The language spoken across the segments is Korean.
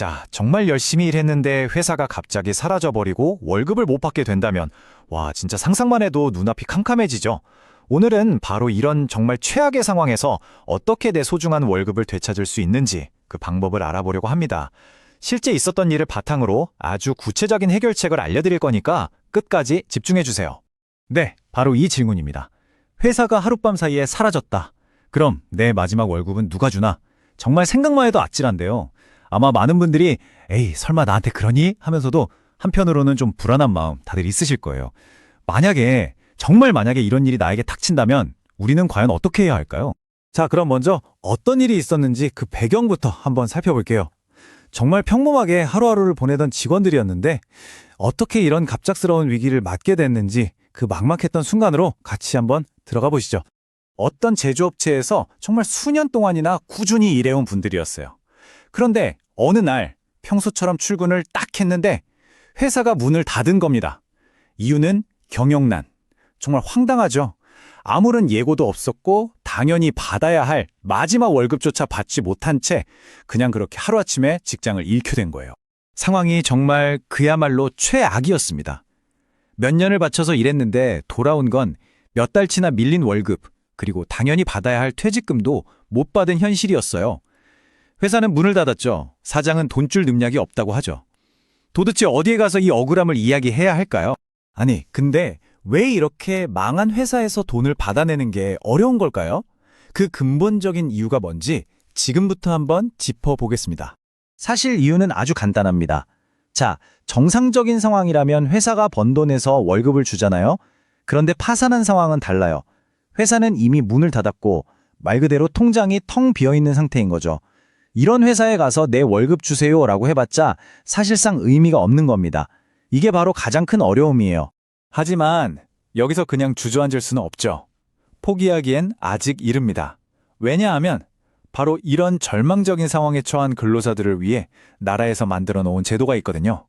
자, 정말 열심히 일했는데 회사가 갑자기 사라져버리고 월급을 못 받게 된다면, 와, 진짜 상상만 해도 눈앞이 캄캄해지죠. 오늘은 바로 이런 정말 최악의 상황에서 어떻게 내 소중한 월급을 되찾을 수 있는지 그 방법을 알아보려고 합니다. 실제 있었던 일을 바탕으로 아주 구체적인 해결책을 알려드릴 거니까 끝까지 집중해주세요. 네, 바로 이 질문입니다. 회사가 하룻밤 사이에 사라졌다. 그럼 내 마지막 월급은 누가 주나? 정말 생각만 해도 아찔한데요. 아마 많은 분들이 에이 설마 나한테 그러니? 하면서도 한편으로는 좀 불안한 마음 다들 있으실 거예요. 정말 만약에 이런 일이 나에게 닥친다면 우리는 과연 어떻게 해야 할까요? 자, 그럼 먼저 어떤 일이 있었는지 그 배경부터 한번 살펴볼게요. 정말 평범하게 하루하루를 보내던 직원들이었는데 어떻게 이런 갑작스러운 위기를 맞게 됐는지 그 막막했던 순간으로 같이 한번 들어가 보시죠. 어떤 제조업체에서 정말 수년 동안이나 꾸준히 일해온 분들이었어요. 그런데 어느 날 평소처럼 출근을 딱 했는데 회사가 문을 닫은 겁니다. 이유는 경영난. 정말 황당하죠. 아무런 예고도 없었고 당연히 받아야 할 마지막 월급조차 받지 못한 채 그냥 그렇게 하루아침에 직장을 잃게 된 거예요. 상황이 정말 그야말로 최악이었습니다. 몇 년을 바쳐서 일했는데 돌아온 건 몇 달치나 밀린 월급, 그리고 당연히 받아야 할 퇴직금도 못 받은 현실이었어요. 회사는 문을 닫았죠. 사장은 돈줄 능력이 없다고 하죠. 도대체 어디에 가서 이 억울함을 이야기해야 할까요? 아니, 근데 왜 이렇게 망한 회사에서 돈을 받아내는 게 어려운 걸까요? 그 근본적인 이유가 뭔지 지금부터 한번 짚어보겠습니다. 사실 이유는 아주 간단합니다. 자, 정상적인 상황이라면 회사가 번 돈에서 월급을 주잖아요. 그런데 파산한 상황은 달라요. 회사는 이미 문을 닫았고 말 그대로 통장이 텅 비어있는 상태인 거죠. 이런 회사에 가서 내 월급 주세요라고 해봤자 사실상 의미가 없는 겁니다. 이게 바로 가장 큰 어려움이에요. 하지만 여기서 그냥 주저앉을 수는 없죠. 포기하기엔 아직 이릅니다. 왜냐하면 바로 이런 절망적인 상황에 처한 근로자들을 위해 나라에서 만들어 놓은 제도가 있거든요.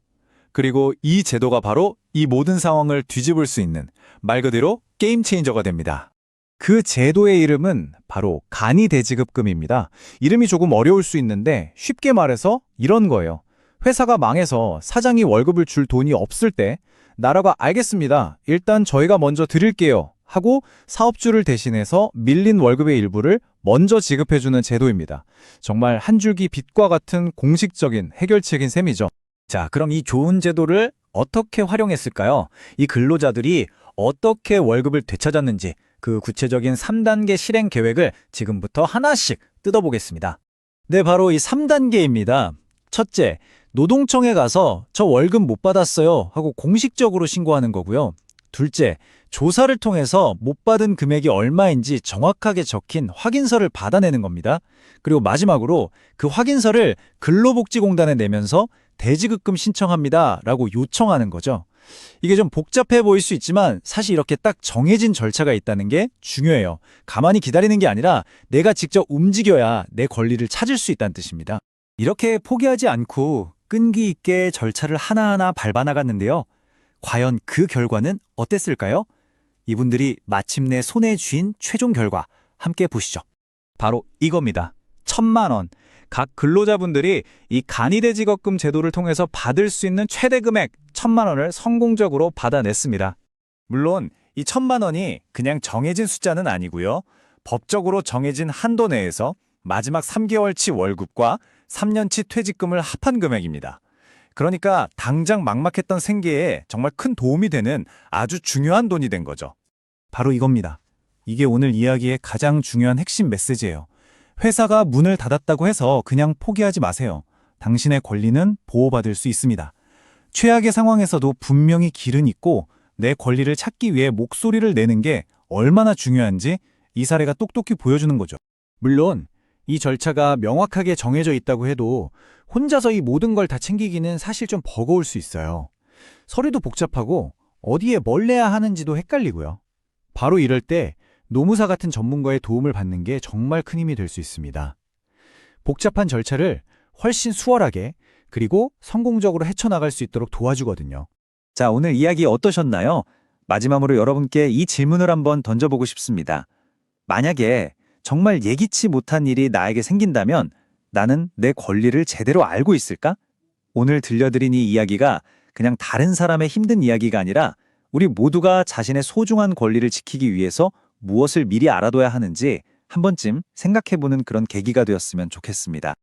그리고 이 제도가 바로 이 모든 상황을 뒤집을 수 있는 말 그대로 게임 체인저가 됩니다. 그 제도의 이름은 바로 간이대지급금입니다. 이름이 조금 어려울 수 있는데 쉽게 말해서 이런 거예요. 회사가 망해서 사장이 월급을 줄 돈이 없을 때 나라가 알겠습니다. 일단 저희가 먼저 드릴게요 하고 사업주를 대신해서 밀린 월급의 일부를 먼저 지급해주는 제도입니다. 정말 한 줄기 빛과 같은 공식적인 해결책인 셈이죠. 자, 그럼 이 좋은 제도를 어떻게 활용했을까요? 이 근로자들이 어떻게 월급을 되찾았는지 그 구체적인 3단계 실행 계획을 지금부터 하나씩 뜯어보겠습니다. 네, 바로 이 3단계입니다. 첫째, 노동청에 가서 저 월급 못 받았어요 하고 공식적으로 신고하는 거고요. 둘째, 조사를 통해서 못 받은 금액이 얼마인지 정확하게 적힌 확인서를 받아내는 겁니다. 그리고 마지막으로 그 확인서를 근로복지공단에 내면서 대지급금 신청합니다 라고 요청하는 거죠. 이게 좀 복잡해 보일 수 있지만 사실 이렇게 딱 정해진 절차가 있다는 게 중요해요. 가만히 기다리는 게 아니라 내가 직접 움직여야 내 권리를 찾을 수 있다는 뜻입니다. 이렇게 포기하지 않고 끈기 있게 절차를 하나하나 밟아나갔는데요. 과연 그 결과는 어땠을까요? 이분들이 마침내 손에 쥔 최종 결과 함께 보시죠. 바로 이겁니다. 1,000만 원. 각 근로자분들이 이 간이대직업금 제도를 통해서 받을 수 있는 최대 금액 1,000만 원을 성공적으로 받아냈습니다. 물론 이 1,000만 원이 그냥 정해진 숫자는 아니고요. 법적으로 정해진 한도 내에서 마지막 3개월치 월급과 3년치 퇴직금을 합한 금액입니다. 그러니까 당장 막막했던 생계에 정말 큰 도움이 되는 아주 중요한 돈이 된 거죠. 바로 이겁니다. 이게 오늘 이야기의 가장 중요한 핵심 메시지예요. 회사가 문을 닫았다고 해서 그냥 포기하지 마세요. 당신의 권리는 보호받을 수 있습니다. 최악의 상황에서도 분명히 길은 있고 내 권리를 찾기 위해 목소리를 내는 게 얼마나 중요한지 이 사례가 똑똑히 보여주는 거죠. 물론 이 절차가 명확하게 정해져 있다고 해도 혼자서 이 모든 걸 다 챙기기는 사실 좀 버거울 수 있어요. 서류도 복잡하고 어디에 뭘 내야 하는지도 헷갈리고요. 바로 이럴 때 노무사 같은 전문가의 도움을 받는 게 정말 큰 힘이 될 수 있습니다. 복잡한 절차를 훨씬 수월하게 그리고 성공적으로 헤쳐나갈 수 있도록 도와주거든요. 자, 오늘 이야기 어떠셨나요? 마지막으로 여러분께 이 질문을 한번 던져보고 싶습니다. 만약에 정말 예기치 못한 일이 나에게 생긴다면 나는 내 권리를 제대로 알고 있을까? 오늘 들려드린 이 이야기가 그냥 다른 사람의 힘든 이야기가 아니라 우리 모두가 자신의 소중한 권리를 지키기 위해서 무엇을 미리 알아둬야 하는지 한 번쯤 생각해보는 그런 계기가 되었으면 좋겠습니다.